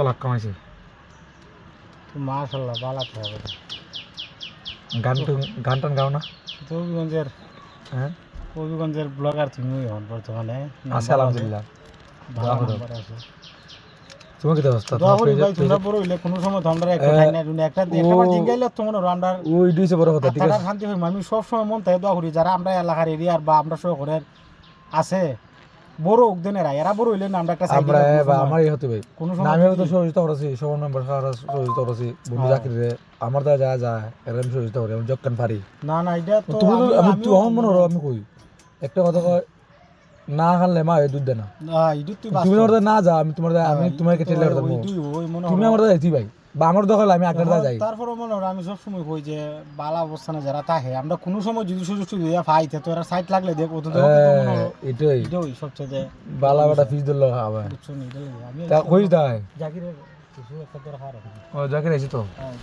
লাখ কামাইছে। মাশাআল্লাহ ভালো হবে। গান টান গাও না? হবিগঞ্জের হ্যাঁ হবিগঞ্জের ব্লগার তুমি হন বর্তমানে। আছে আলহামদুলিল্লাহ। ভালো নাম্বার আছে। তোমার কি অবস্থা? দোয়া তোমার করি ভাই পেজে তোমরা বড় হইলে কোনো সময় তোমরা একটু খাই না টুনে একটা একবার জিঙ্গাইলে তোমার আমরা ওই দিছে বড় কথা, ঠিক আত্মাটা আছে। শান্তি হই। আমি সব সময় মন থেকে দোয়া করি যারা আমরা এলাকার এরিয়ার বা আমরা শহরের আছে বড় উদ্দেনেরা এরা বড় হইলে না আমরা একটা সাইড আমরা বা আমার এই হতে ভাই কোনো না, সময় আমি তো যদি- সহযোগিতা করেছি, সবার মেম্বার সহযোগিতা করেছি, বন্ধু জাকির রে আমার দ্বারা যা যায় এর আমি সহযোগিতা করি, আমি যখন পারি। না না এটা তো তুমি তো আমি আমিও তুই আমার মনে আমি কই একটা কথা কয়, না খানলে মা এই দুধ দে না। না এটা তুই তুমি আমার বাস্তব। দ্বারা না যা, আমি তোমার দ্বারা আমি তোমার কেটে লেবার দেবো। ওই মনে তুমি হয় আমার দ্বারা যাইতি ভাই, বা আমার দখল আমি আপনার দ্বারা যাই। তারপরে মনে হয় আমি সবসময় কই যে বালা অবস্থানে যারা থাকে আমরা কোনো সময় যদি সুযোগ সুবিধা পাইতে তো এরা সাইড লাগলে দেখ ওদের এটাই এটাই সবচেয়ে বালা বাটা ফিস দিল হবে। বুঝছো নি, এটাই আমি তা কইস দাই জাকিরের কিছু একটা দরকার আছে। ও জাকির আইছি তো। হ্যাঁ